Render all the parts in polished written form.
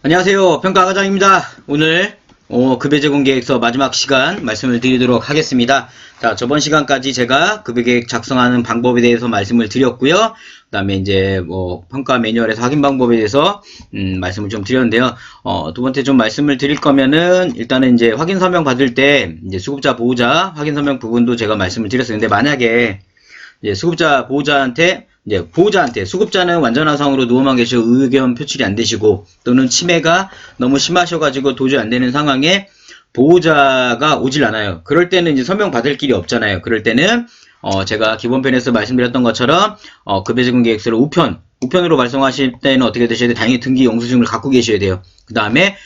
안녕하세요. 평가과장입니다. 오늘 급여 제공 계획서 마지막 시간 말씀을 드리도록 하겠습니다. 자, 저번 시간까지 제가 급여 계획 작성하는 방법에 대해서 말씀을 드렸고요. 그다음에 이제 평가 매뉴얼에서 확인 방법에 대해서 말씀을 좀 드렸는데요. 두 번째 좀 말씀을 드릴 거면은 일단은 이제 확인 서명 받을 때 이제 수급자 보호자 확인 서명 부분도 제가 말씀을 드렸어요. 근데 만약에 이제 수급자 보호자한테 수급자는 완전화상으로 누워만 계시고 의견 표출이 안 되시고 또는 치매가 너무 심하셔가지고 도저히 안 되는 상황에 보호자가 오질 않아요. 그럴 때는 이제 서명 받을 길이 없잖아요. 그럴 때는 제가 기본편에서 말씀드렸던 것처럼 급여 제공 계획서를 우편으로 발송하실 때는 어떻게 되셔야 돼요? 당연히 등기 영수증을 갖고 계셔야 돼요. 그 다음에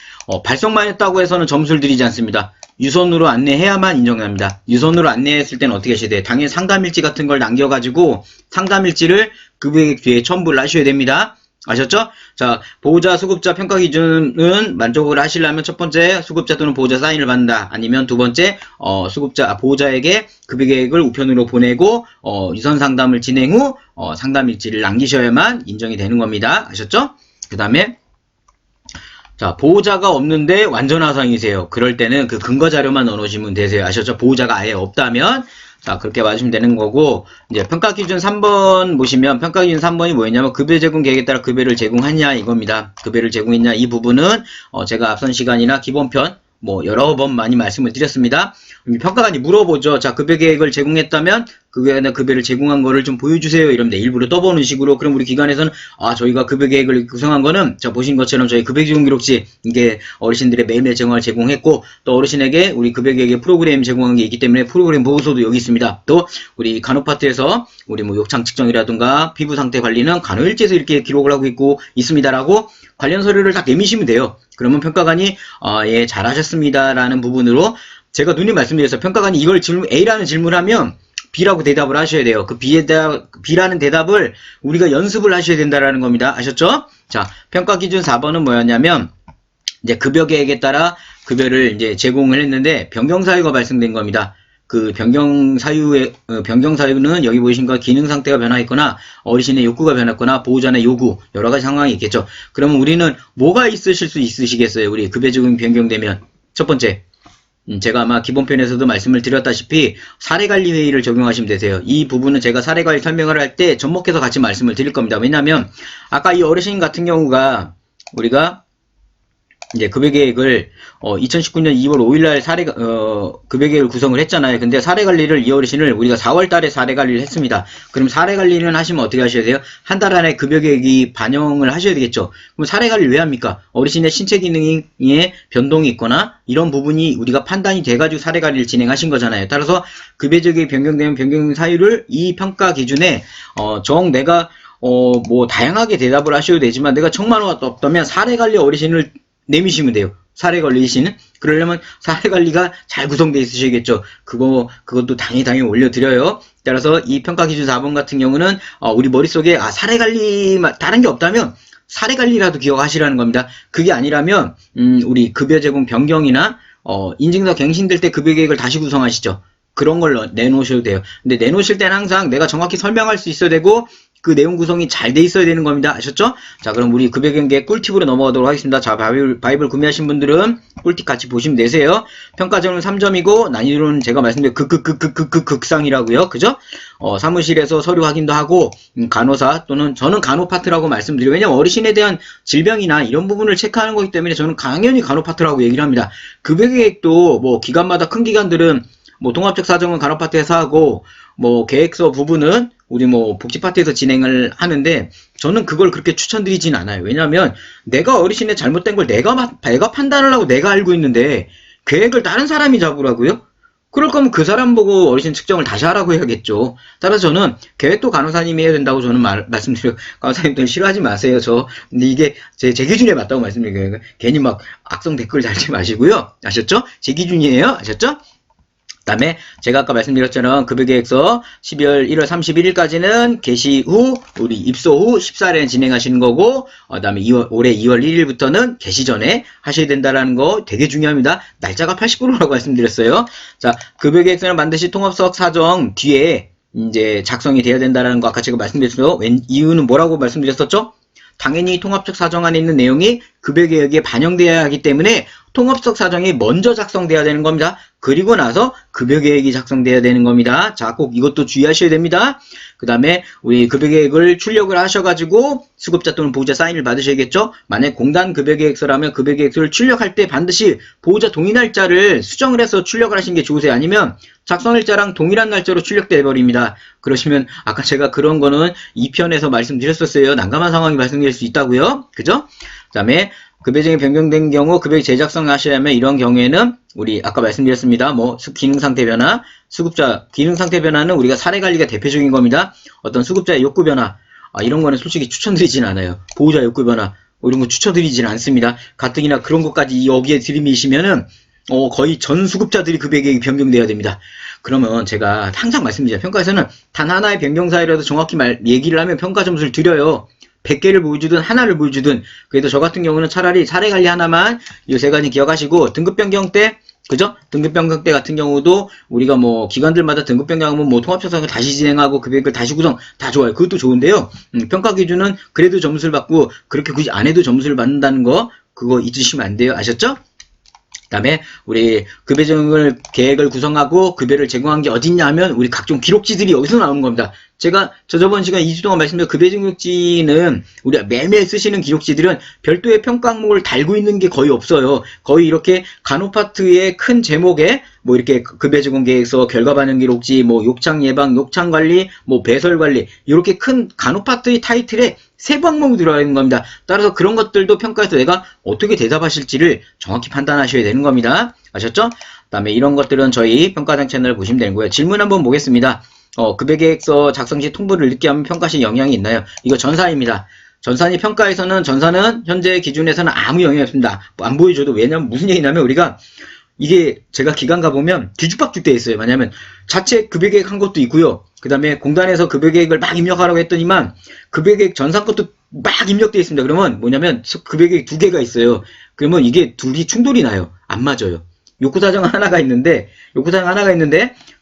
발송만 했다고 해서는 점수를 드리지 않습니다. 유선으로 안내해야만 인정합니다. 유선으로 안내했을 때는 어떻게 하셔야 돼요? 당연히 상담일지 같은 걸 남겨가지고 상담일지를 급여계획 뒤에 첨부를 하셔야 됩니다. 아셨죠? 자, 보호자, 수급자 평가 기준은 만족을 하시려면 첫 번째 수급자 또는 보호자 사인을 받는다. 아니면 두 번째 보호자에게 급여계획을 우편으로 보내고 유선 상담을 진행 후 상담일지를 남기셔야만 인정이 되는 겁니다. 아셨죠? 그 다음에 자, 보호자가 없는데 완전화상이세요. 그럴 때는 그 근거 자료만 넣어놓으시면 되세요. 아셨죠? 보호자가 아예 없다면, 자, 그렇게 맞으시면 되는 거고, 이제 평가기준 3번 보시면, 평가기준 3번이 뭐였냐면, 급여 제공 계획에 따라 급여를 제공하냐, 이겁니다. 급여를 제공했냐, 이 부분은, 제가 앞선 시간이나 기본편, 여러 번 많이 말씀을 드렸습니다. 평가관이 물어보죠. 자, 급여 계획을 제공했다면, 급여를 제공한 거를 좀 보여주세요. 이러면 일부러 떠보는 식으로. 그럼 우리 기관에서는, 저희가 급여 계획을 구성한 거는, 자, 보신 것처럼 저희 급여 제공 기록지, 이게 어르신들의 매일매일 생활을 제공했고, 또 어르신에게 우리 급여 계획의 프로그램 제공한 게 있기 때문에 프로그램 보고서도 여기 있습니다. 또, 우리 간호파트에서, 우리 욕창 측정이라든가, 피부 상태 관리는 간호일지에서 이렇게 기록을 하고 있습니다라고, 관련 서류를 딱 내미시면 돼요. 그러면 평가관이 예, 잘하셨습니다라는 부분으로 제가 누님 말씀드려서 평가관이 이걸 A라는 질문을 하면 B라고 대답을 하셔야 돼요. 그 B라는 대답을 우리가 연습을 하셔야 된다라는 겁니다. 아셨죠? 자, 평가 기준 4번은 뭐였냐면 이제 급여 계획에 따라 급여를 이제 제공을 했는데 변경 사유가 발생된 겁니다. 그 변경 사유는 여기 보이신 거 기능 상태가 변화했거나 어르신의 욕구가 변했거나 보호자의 요구 여러 가지 상황이 있겠죠. 그러면 우리는 뭐가 있으실 수 있으시겠어요? 우리 급여 제공이 변경되면 첫 번째 제가 아마 기본편에서도 말씀을 드렸다시피 사례관리 회의를 적용하시면 되세요. 이 부분은 제가 사례관리 설명을 할 때 접목해서 같이 말씀을 드릴 겁니다. 왜냐하면 아까 이 어르신 같은 경우가 우리가 이제 급여계획을 2019년 2월 5일날 급여계획을 구성을 했잖아요. 근데 사례관리를 이 어르신을 우리가 4월달에 사례관리를 했습니다. 그럼 사례관리는 하시면 어떻게 하셔야 돼요? 한 달 안에 급여계획이 반영을 하셔야 되겠죠. 그럼 사례관리를 왜 합니까? 어르신의 신체 기능에 변동이 있거나 이런 부분이 우리가 판단이 돼가지고 사례관리를 진행하신 거잖아요. 따라서 급여계획이 변경되면 변경 사유를 이 평가 기준에 내가 다양하게 대답을 하셔도 되지만 내가 정말 없다면 사례관리 어르신을 내미시면 돼요. 사례관리시는 그러려면 사례관리가 잘 구성되어 있으시겠죠. 그것도 당연히 올려드려요. 따라서 이 평가 기준 4번 같은 경우는 우리 머릿속에 사례관리 다른 게 없다면 사례관리라도 기억하시라는 겁니다. 그게 아니라면 우리 급여 제공 변경이나 인증서 갱신될 때 급여 계획을 다시 구성하시죠. 그런 걸 내놓으셔도 돼요. 근데 내놓으실 때는 항상 내가 정확히 설명할 수 있어야 되고 그 내용 구성이 잘 돼 있어야 되는 겁니다. 아셨죠? 자, 그럼 우리 급여 경계 꿀팁으로 넘어가도록 하겠습니다. 자, 바이블 구매하신 분들은 꿀팁 같이 보시면 되세요. 평가점은 3점이고 난이도는 제가 말씀드린 극상이라고요. 그죠? 사무실에서 서류 확인도 하고 간호사 또는 저는 간호 파트라고 말씀드려요. 왜냐면 어르신에 대한 질병이나 이런 부분을 체크하는 거기 때문에 저는 당연히 간호 파트라고 얘기를 합니다. 급여 계획도 기관마다 큰 기관들은 통합적 사정은 간호 파트에서 하고 계획서 부분은 우리 복지 파트에서 진행을 하는데 저는 그걸 그렇게 추천드리진 않아요. 왜냐하면 내가 어르신의 잘못된 걸 내가 판단을 하고 내가 알고 있는데 계획을 다른 사람이 잡으라고요? 그럴 거면 그 사람 보고 어르신 측정을 다시 하라고 해야겠죠. 따라서 저는 계획도 간호사님이 해야 된다고 저는 말씀드려요. 간호사님들 싫어하지 마세요. 근데 이게 제 기준에 맞다고 말씀드려요. 괜히 악성 댓글 달지 마시고요. 아셨죠? 제 기준이에요. 아셨죠? 그 다음에 제가 아까 말씀드렸처럼 급여계획서 12월 1월 31일까지는 개시 후 우리 입소 후 14일에 진행하시는 거고 그 다음에 올해 2월 1일부터는 개시 전에 하셔야 된다라는 거 되게 중요합니다. 날짜가 89%라고 말씀드렸어요. 자, 급여계획서는 반드시 통합석 사정 뒤에 이제 작성이 돼야 된다라는 거 아까 제가 말씀드렸어요. 이유는 뭐라고 말씀드렸었죠? 당연히 통합적 사정 안에 있는 내용이 급여계획에 반영돼야 하기 때문에 통합적 사정이 먼저 작성돼야 되는 겁니다. 그리고 나서 급여계획이 작성돼야 되는 겁니다. 자, 꼭 이것도 주의하셔야 됩니다. 그 다음에 우리 급여계획을 출력을 하셔가지고 수급자 또는 보호자 사인을 받으셔야겠죠. 만약 공단 급여계획서라면 급여계획서를 출력할 때 반드시 보호자 동의 날짜를 수정을 해서 출력을 하시는 게 좋으세요. 아니면 작성일자랑 동일한 날짜로 출력돼 버립니다. 그러시면 아까 제가 그런 거는 2편에서 말씀드렸었어요. 난감한 상황이 발생될 수 있다고요. 그죠? 그 다음에 급여정이 변경된 경우 급여 재작성을 하셔야 하면 이런 경우에는 우리 아까 말씀드렸습니다. 뭐 기능상태 변화, 수급자 기능상태 변화는 우리가 사례관리가 대표적인 겁니다. 어떤 수급자의 욕구 변화, 이런 거는 솔직히 추천드리진 않아요. 보호자 욕구 변화 이런 거 추천드리진 않습니다. 가뜩이나 그런 것까지 여기에 들이미시면은 거의 전 수급자들이 급여계획이 변경돼야 됩니다. 그러면 제가 항상 말씀드리죠. 평가에서는 단 하나의 변경 사유라도 정확히 얘기를 하면 평가 점수를 드려요. 100개를 보여주든 하나를 보여주든. 그래도 저 같은 경우는 차라리 사례관리 하나만 이 세 가지 기억하시고 등급 변경 때 그죠? 등급 변경 때 같은 경우도 우리가 뭐 기관들마다 등급 변경하면 뭐 통합조사를 다시 진행하고 급여계획을 다시 구성 다 좋아요. 그것도 좋은데요. 평가 기준은 그래도 점수를 받고 그렇게 굳이 안 해도 점수를 받는다는 거 그거 잊으시면 안 돼요. 아셨죠? 그 다음에 우리 급여정을 계획을 구성하고 급여를 제공한 게 어딨냐 하면 우리 각종 기록지들이 여기서 나오는 겁니다. 제가 저번 시간 2주 동안 말씀드린 급여정기록지는 우리가 매일매일 쓰시는 기록지들은 별도의 평가 항목을 달고 있는 게 거의 없어요. 거의 이렇게 간호 파트의 큰 제목에 뭐 이렇게 급여제공 계획서, 결과 반영 기록지, 뭐 욕창 예방, 욕창 관리, 뭐 배설 관리 이렇게 큰 간호 파트의 타이틀에 세부 항목이 들어가 있는 겁니다. 따라서 그런 것들도 평가에서 내가 어떻게 대답하실지를 정확히 판단하셔야 되는 겁니다. 아셨죠? 그 다음에 이런 것들은 저희 평가당 채널을 보시면 되는 거예요. 질문 한번 보겠습니다. 급여계획서 작성 시 통보를 늦게 하면 평가 시 영향이 있나요? 이거 전산입니다. 전산이 평가에서는 전산은 현재 기준에서는 아무 영향이 없습니다. 안 보여줘도. 왜냐면 무슨 얘기냐면 우리가 이게 제가 기관 가보면 뒤죽박죽 돼 있어요. 왜냐면 자체 급여계획 한 것도 있고요. 그 다음에 공단에서 급여계획을 막 입력하라고 했더니만 급여계획 전산 것도 막 입력되어 있습니다. 그러면 뭐냐면 급여계획 두 개가 있어요. 그러면 이게 둘이 충돌이 나요. 안 맞아요. 욕구사정 하나가 있는데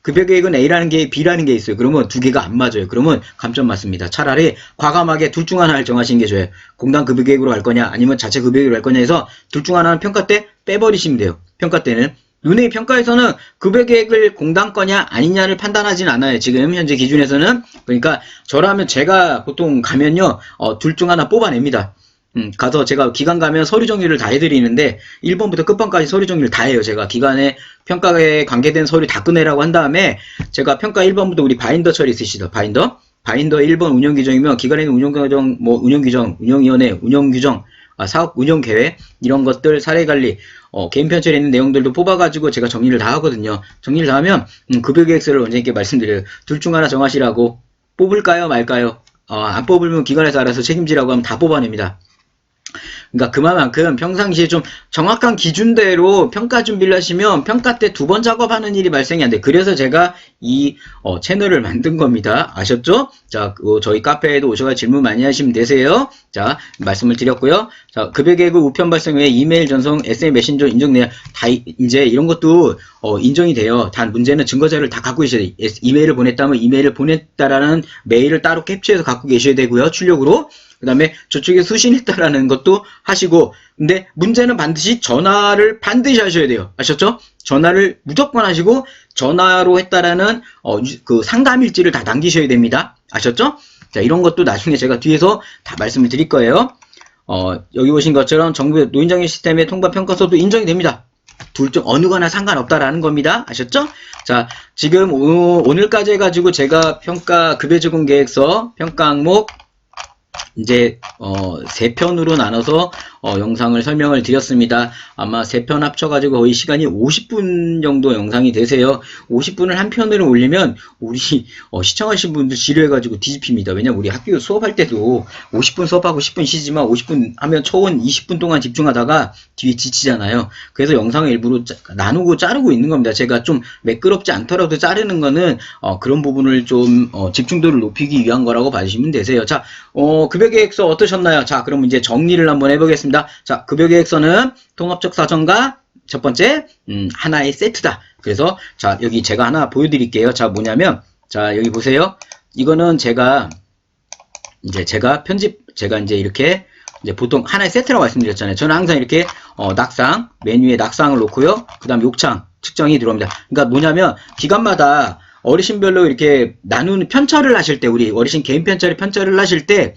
급여계획은 A라는 게 B라는 게 있어요. 그러면 두 개가 안 맞아요. 그러면 감점 맞습니다. 차라리 과감하게 둘 중 하나를 정하시는 게 좋아요. 공단 급여계획으로 갈 거냐 아니면 자체 급여계획으로 갈 거냐 해서 둘 중 하나는 평가 때 빼버리시면 돼요. 평가 때는. 눈의 평가에서는 급여계획을 공단 거냐 아니냐를 판단하진 않아요. 지금 현재 기준에서는. 그러니까 저라면 제가 보통 가면요 둘 중 하나 뽑아냅니다. 가서 제가 기관 가면 서류 정리를 다 해드리는데 1번부터 끝번까지 서류 정리를 다 해요. 제가 기관에 평가에 관계된 서류 다 끝내라고 한 다음에 제가 평가 1번부터 우리 바인더 처리 있으시죠. 바인더 1번 운영규정이면 기관에는 운영규정, 뭐 운영규정, 운영위원회, 운영규정, 사업 운영계획 이런 것들 사례관리 개인 편철에 있는 내용들도 뽑아가지고 제가 정리를 다 하거든요. 정리를 다 하면 급여계획서를 원장님께 말씀드려요. 둘 중 하나 정하시라고. 뽑을까요 말까요? 안 뽑으면 기관에서 알아서 책임지라고 하면 다 뽑아냅니다. 그러니까 그만큼 평상시에 좀 정확한 기준대로 평가 준비를 하시면 평가 때 두 번 작업하는 일이 발생이 안 돼. 그래서 제가 이 채널을 만든 겁니다. 아셨죠? 자, 저희 카페에도 오셔서 질문 많이 하시면 되세요. 자, 말씀을 드렸고요. 자, 급여계획 우편 발송 외에 이메일 전송, SMS 메신저 인정돼요. 다 이제 이런 것도 인정이 돼요. 단 문제는 증거자료를 다 갖고 계셔야 돼요. 이메일을 보냈다면 이메일을 보냈다라는 메일을 따로 캡처해서 갖고 계셔야 되고요. 출력으로. 그 다음에 저쪽에 수신했다라는 것도 하시고, 근데 문제는 반드시 전화를 반드시 하셔야 돼요. 아셨죠? 전화를 무조건 하시고 전화로 했다라는 그 상담일지를 다 남기셔야 됩니다. 아셨죠? 자, 이런 것도 나중에 제가 뒤에서 다 말씀을 드릴 거예요. 여기 보신 것처럼 정부 노인정의 시스템의 통과 평가서도 인정이 됩니다. 둘 중 어느 거나 상관없다라는 겁니다. 아셨죠? 자, 지금 오늘까지 해가지고 제가 평가 급여제공 계획서 평가 항목 이제 3편으로 나눠서 영상을 설명을 드렸습니다. 아마 3편 합쳐가지고 거의 시간이 50분 정도 영상이 되세요. 50분을 한 편으로 올리면 우리 시청하신 분들 지루해가지고 뒤집힙니다. 왜냐면 우리 학교 수업할 때도 50분 수업하고 10분 쉬지만 50분 하면 초원 20분 동안 집중하다가 뒤에 지치잖아요. 그래서 영상을 일부러 나누고 자르고 있는 겁니다. 제가 좀 매끄럽지 않더라도 자르는 거는 그런 부분을 좀 집중도를 높이기 위한 거라고 봐주시면 되세요. 자, 급여계획서 어떠셨나요? 자, 그럼 이제 정리를 한번 해보겠습니다. 자, 급여계획서는 통합적 사정과 첫 번째 하나의 세트다. 그래서 자, 여기 제가 하나 보여드릴게요. 자, 뭐냐면 자, 여기 보세요. 이거는 제가 이제 이렇게 이제 보통 하나의 세트라고 말씀드렸잖아요. 저는 항상 이렇게 낙상, 메뉴에 낙상을 놓고요. 그 다음 욕창 측정이 들어옵니다. 그러니까 뭐냐면 기간마다 어르신별로 이렇게 나누는 편차를 하실 때, 우리 어르신 개인 편차를 하실 때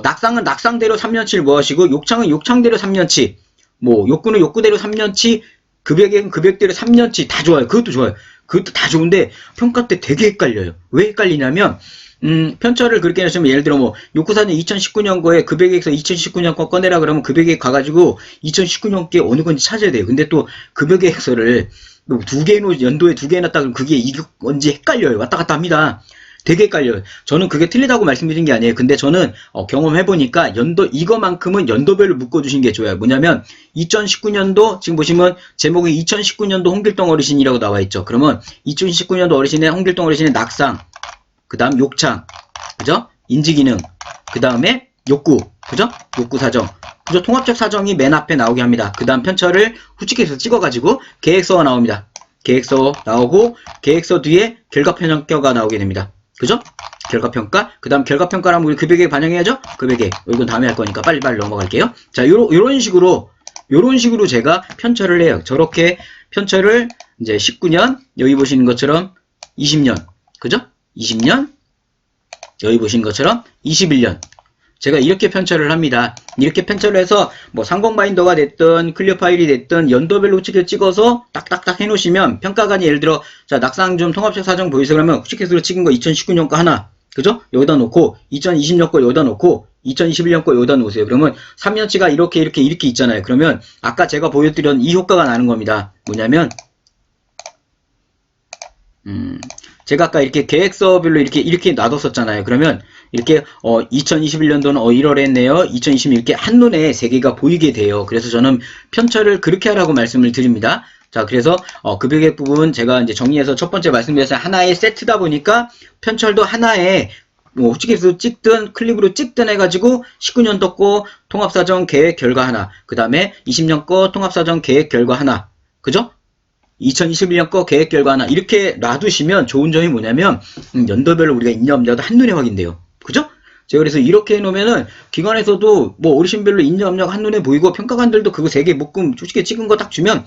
낙상은 낙상대로 3년치를 모아시고 욕창은 욕창대로 3년치, 뭐 욕구는 욕구대로 3년치, 급여계획은 급여대로 3년치 다 좋아요. 그것도 좋아요. 그것도 다 좋은데 평가 때 되게 헷갈려요. 왜 헷갈리냐면 편차를 그렇게 하시면 예를 들어 뭐 욕구사는 2019년 거에 급여계획서 2019년 거 꺼내라 그러면 급여계획 가가지고 2019년 게 어느 건지 찾아야 돼요. 근데 또 급여계획서를 두 개 연도에 두 개 해놨다 그러면 그게 이게 뭔지 헷갈려요. 왔다 갔다 합니다. 되게 헷갈려요. 저는 그게 틀리다고 말씀드린 게 아니에요. 근데 저는 경험해보니까 이거만큼은 연도별로 묶어주신 게 좋아요. 뭐냐면 2019년도 지금 보시면 제목이 2019년도 홍길동 어르신이라고 나와있죠. 그러면 2019년도 어르신의 홍길동 어르신의 낙상, 그 다음 욕창, 그죠? 인지기능, 그 다음에 욕구, 그죠? 욕구 사정, 그죠? 통합적 사정이 맨 앞에 나오게 합니다. 그 다음 편차를 후측해서 찍어가지고 계획서가 나옵니다. 계획서 나오고 계획서 뒤에 결과평가가 나오게 됩니다. 그죠? 결과평가. 그 다음 결과평가라면 우리 급여계획 반영해야죠? 급여계획. 이건 다음에 할 거니까 빨리빨리 넘어갈게요. 자, 요런 식으로 제가 편차를 해요. 저렇게 편차를 이제 19년, 여기 보시는 것처럼 20년. 그죠? 20년. 여기 보시는 것처럼 21년. 제가 이렇게 편차를 합니다. 이렇게 편차를 해서 뭐 상공 바인더가 됐든 클리어 파일이 됐든 연도별로 후측해서 찍어서 딱딱딱 해놓으시면 평가관이 예를 들어 자 낙상 좀 통합적 사정 보이세요 그러면 후측해서 찍은 거 2019년 거 하나 그죠? 여기다 놓고 2020년 거 여기다 놓고 2021년 거 여기다 놓으세요. 그러면 3년치가 이렇게 있잖아요. 그러면 아까 제가 보여드린 이 효과가 나는 겁니다. 뭐냐면 제가 아까 이렇게 계획서별로 이렇게 놔뒀었잖아요. 그러면 이렇게 2021년도는 1월에 했네요. 2020년 이렇게 한눈에 세 개가 보이게 돼요. 그래서 저는 편차를 그렇게 하라고 말씀을 드립니다. 자, 그래서 급여계획 부분 제가 이제 정리해서 첫 번째 말씀드렸어요. 하나의 세트다 보니까 편철도 하나에 뭐 후측에서 찍든 클립으로 찍든 해가지고 19년 떴고 통합사정 계획 결과 하나, 그 다음에 20년 거 통합사정 계획 결과 하나, 그죠? 2021년 거 계획 결과 하나 이렇게 놔두시면 좋은 점이 뭐냐면 연도별로 우리가 있냐 없냐도 한눈에 확인돼요. 그죠? 제가 그래서 이렇게 해놓으면은 기관에서도 뭐 어르신별로 있냐 없냐가 한눈에 보이고 평가관들도 그거 3개 묶음 솔직히 찍은 거 딱 주면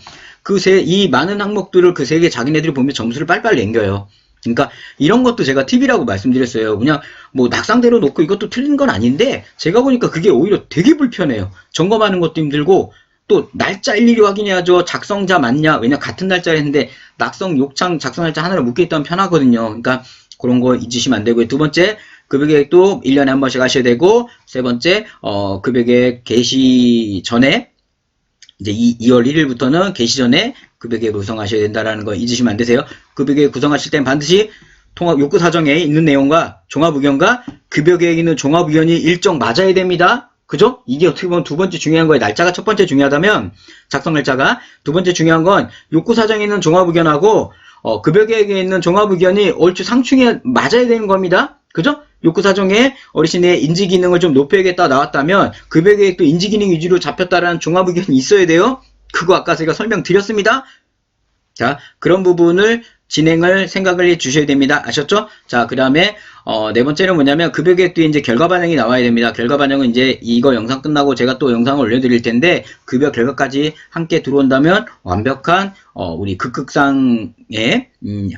이 많은 항목들을 그 3개 자기네들이 보면 점수를 빨리빨리 남겨요. 그러니까 이런 것도 제가 팁이라고 말씀드렸어요. 그냥 뭐 낙상대로 놓고 이것도 틀린 건 아닌데 제가 보니까 그게 오히려 되게 불편해요. 점검하는 것도 힘들고 또 날짜 일일이 확인해야죠. 작성자 맞냐? 왜냐 같은 날짜에 했는데 낙성, 욕창, 작성 날짜 하나를 묶여있다면 편하거든요. 그러니까 그런 거 잊으시면 안 되고요. 두 번째 급여계획도 1년에 한 번씩 하셔야 되고 세 번째 급여계획 개시 전에 이제 2월 1일부터는 개시 전에 급여계획 구성하셔야 된다라는 거 잊으시면 안 되세요. 급여계획 구성하실 땐 반드시 통합 욕구 사정에 있는 내용과 종합의견과 급여계획에 있는 종합의견이 일정 맞아야 됩니다. 그죠? 이게 어떻게 보면 두 번째 중요한 거예요. 날짜가 첫 번째 중요하다면 작성 날짜가 두 번째 중요한 건 욕구 사정에 있는 종합의견하고 급여계획에 있는 종합의견이 얼추 상충해 맞아야 되는 겁니다. 그죠? 욕구 사정에 어르신의 인지 기능을 좀 높여야겠다 나왔다면 급여계획도 인지 기능 위주로 잡혔다라는 종합의견이 있어야 돼요. 그거 아까 제가 설명드렸습니다. 자, 그런 부분을 진행을 생각을 해 주셔야 됩니다. 아셨죠? 자, 그 다음에 네 번째는 뭐냐면 급여계획 뒤에 이제 결과 반영이 나와야 됩니다. 결과 반영은 이제 이거 영상 끝나고 제가 또 영상을 올려드릴 텐데 급여 결과까지 함께 들어온다면 완벽한 우리 극극상의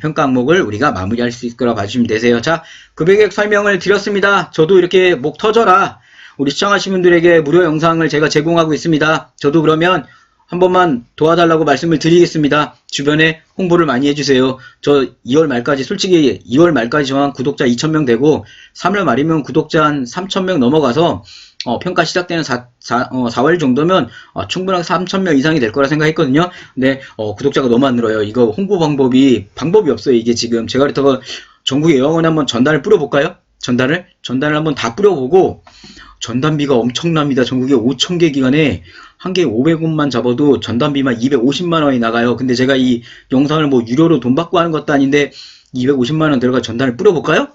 평가 항목을 우리가 마무리할 수 있을 거라 봐주시면 되세요. 자, 급여계획 설명을 드렸습니다. 저도 이렇게 목 터져라 우리 시청하신 분들에게 무료 영상을 제가 제공하고 있습니다. 저도 그러면 한 번만 도와달라고 말씀을 드리겠습니다. 주변에 홍보를 많이 해주세요. 저 2월 말까지 솔직히 2월 말까지 저한 구독자 2,000명 되고 3월 말이면 구독자 한 3,000명 넘어가서 평가 시작되는 4월 정도면 충분하게 3,000명 이상이 될 거라 생각했거든요. 근데 구독자가 너무 안 늘어요. 이거 홍보 방법이 없어요. 이게 지금 제가 그렇다고 전국에 여왕원에 한번 전단을 뿌려볼까요? 전단을 한번 다 뿌려보고 전단비가 엄청납니다. 전국에 5,000개 기관에 한 개에 500원만 잡아도 전단비만 250만원이 나가요. 근데 제가 이 영상을 뭐 유료로 돈 받고 하는 것도 아닌데 250만원 들어가 전단을 뿌려볼까요?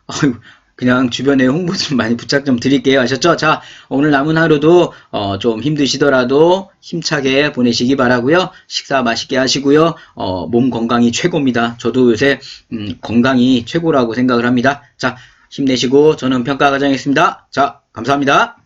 아유, 그냥 주변에 홍보 좀 많이 부탁 좀 드릴게요. 아셨죠? 자, 오늘 남은 하루도 좀 힘드시더라도 힘차게 보내시기 바라고요. 식사 맛있게 하시고요. 몸 건강이 최고입니다. 저도 요새 건강이 최고라고 생각을 합니다. 자, 힘내시고 저는 평가 과정이었습니다. 자, 감사합니다.